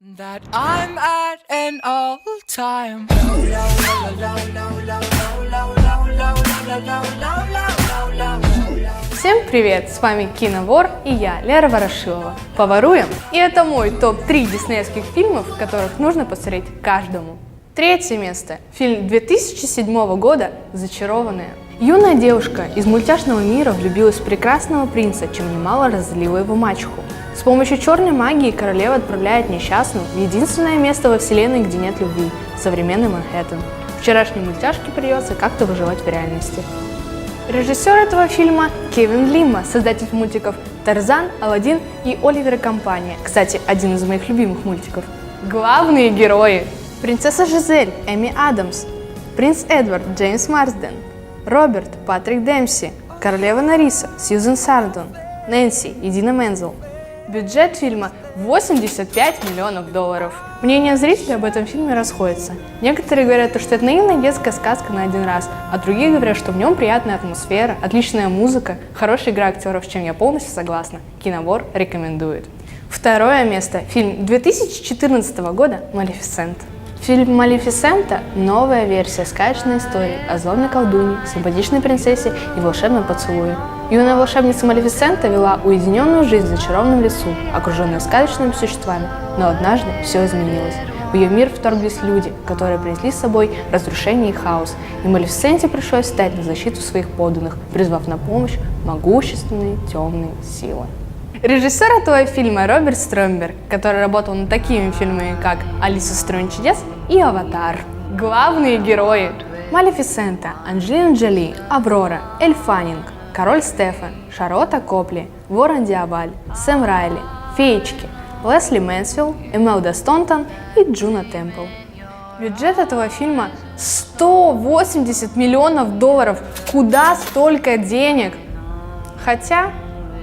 That I'm at an all-time. Всем привет! С вами Киновор и я, Лера Ворошилова. Поворуем! И это мой топ-3 диснеевских фильмов, которых нужно посмотреть каждому. Третье место. Фильм 2007 года «Зачарованная». Юная девушка из мультяшного мира влюбилась в прекрасного принца, чем немало разозлила его мачеху. С помощью черной магии королева отправляет несчастную в единственное место во вселенной, где нет любви – современный Манхэттен. Вчерашней мультяшке придется как-то выживать в реальности. Режиссер этого фильма – Кевин Лимма, создатель мультиков «Тарзан», «Аладдин» и «Оливер и компания». Кстати, один из моих любимых мультиков. Главные герои – принцесса Жизель, Эми Адамс, принц Эдвард, Джеймс Марсден, Роберт, Патрик Демпси, королева Нариса, Сьюзен Сарандон, Нэнси, Идина Мензел. Бюджет фильма – $85 миллионов. Мнения зрителей об этом фильме расходятся. Некоторые говорят, что это наивная детская сказка на один раз, а другие говорят, что в нем приятная атмосфера, отличная музыка, хорошая игра актеров, с чем я полностью согласна. Киновор рекомендует. Второе место – фильм 2014 года «Малефисента». Фильм «Малефисента» – новая версия сказочной истории о злобной колдуне, симпатичной принцессе и волшебном поцелуе. Юная волшебница Малефисента вела уединенную жизнь в зачарованном лесу, окруженную сказочными существами, но однажды все изменилось. В ее мир вторглись люди, которые принесли с собой разрушение и хаос, и Малефисенте пришлось встать на защиту своих подданных, призвав на помощь могущественные темные силы. Режиссер этого фильма Роберт Стромберг, который работал над такими фильмами, как «Алиса в стране чудес» и «Аватар». Главные герои – Малефисента, Анджелина Джоли, Аврора, Эль Фаннинг, Король Стефан, Шарлотта Копли, Ворон Диабаль, Сэм Райли, Феечки, Лесли Мэнсфилд, Эмелда Стонтон и Джуна Темпл. Бюджет этого фильма – $180 миллионов. Куда столько денег? Хотя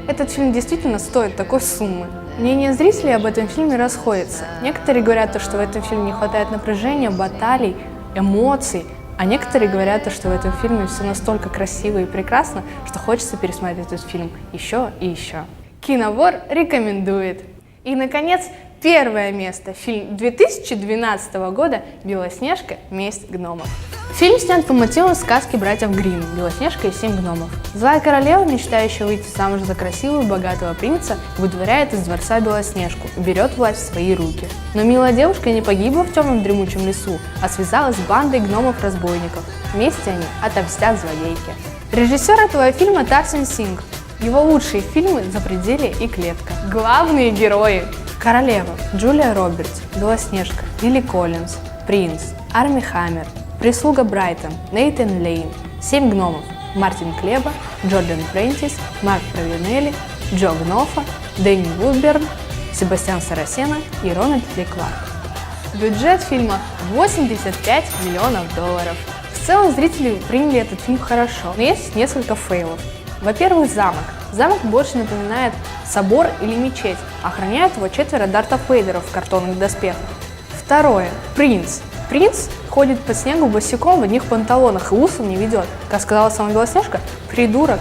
этот фильм действительно стоит такой суммы. Мнения зрителей об этом фильме расходятся. Некоторые говорят, что в этом фильме не хватает напряжения, баталий, эмоций, а некоторые говорят, что в этом фильме все настолько красиво и прекрасно, что хочется пересмотреть этот фильм еще и еще. Киновор рекомендует. И, наконец, первое место. Фильм 2012 года «Белоснежка. Месть гномов». Фильм снят по мотивам сказки братьев Гримм «Белоснежка и 7 гномов». Злая королева, мечтающая выйти замуж за красивого и богатого принца, выдворяет из дворца Белоснежку и берет власть в свои руки. Но милая девушка не погибла в темном дремучем лесу, а связалась с бандой гномов-разбойников. Вместе они отомстят злодейке. Режиссер этого фильма Тарсен Синг. Его лучшие фильмы «Запределье» и «Клетка». Главные герои – королева Джулия Робертс, Белоснежка, Лили Коллинз, принц, Арми Хаммер, прислуга Брайтон, Нейтан Лейн, 7 гномов, Мартин Клеба, Джордан Прентис, Марк Провинелли, Джо Гнофа, Дэнни Вудберн, Себастьян Сарасена и Рональд Ли Кларк. Бюджет фильма $85 миллионов. В целом зрители приняли этот фильм хорошо, но есть несколько фейлов. Во-первых, замок. Замок больше напоминает собор или мечеть. Охраняют его 4 Дарта Вейдеров в картонных доспехах. Второе. Принц. Принц ходит по снегу босиком в одних панталонах и усом не ведет. Как сказала сама Белоснежка, придурок.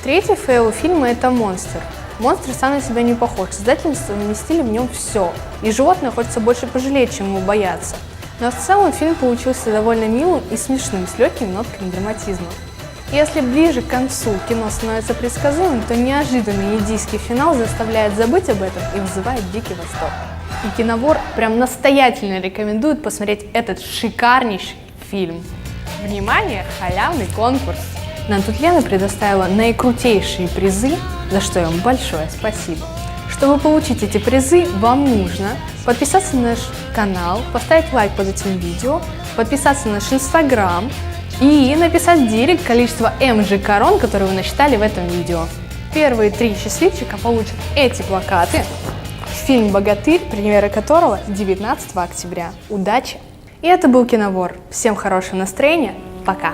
Третий фейл фильма – это монстр. Монстр сам на себя не похож. Создатели совместили в нем все. И животное хочется больше пожалеть, чем ему бояться. Но в целом фильм получился довольно милым и смешным, с легкими нотками драматизма. Если ближе к концу кино становится предсказуемым, то неожиданный индийский финал заставляет забыть об этом и вызывает дикий восторг. И Киновор прям настоятельно рекомендует посмотреть этот шикарнейший фильм. Внимание, халявный конкурс! Нам тут Лена предоставила наикрутейшие призы, за что я вам большое спасибо. Чтобы получить эти призы, вам нужно подписаться на наш канал, поставить лайк под этим видео, подписаться на наш инстаграм, и написать в директ количество MG корон, которые вы насчитали в этом видео. Первые 3 счастливчика получат эти плакаты. Фильм «Богатырь», премьера которого 19 октября. Удачи! И это был Киновор. Всем хорошего настроения. Пока!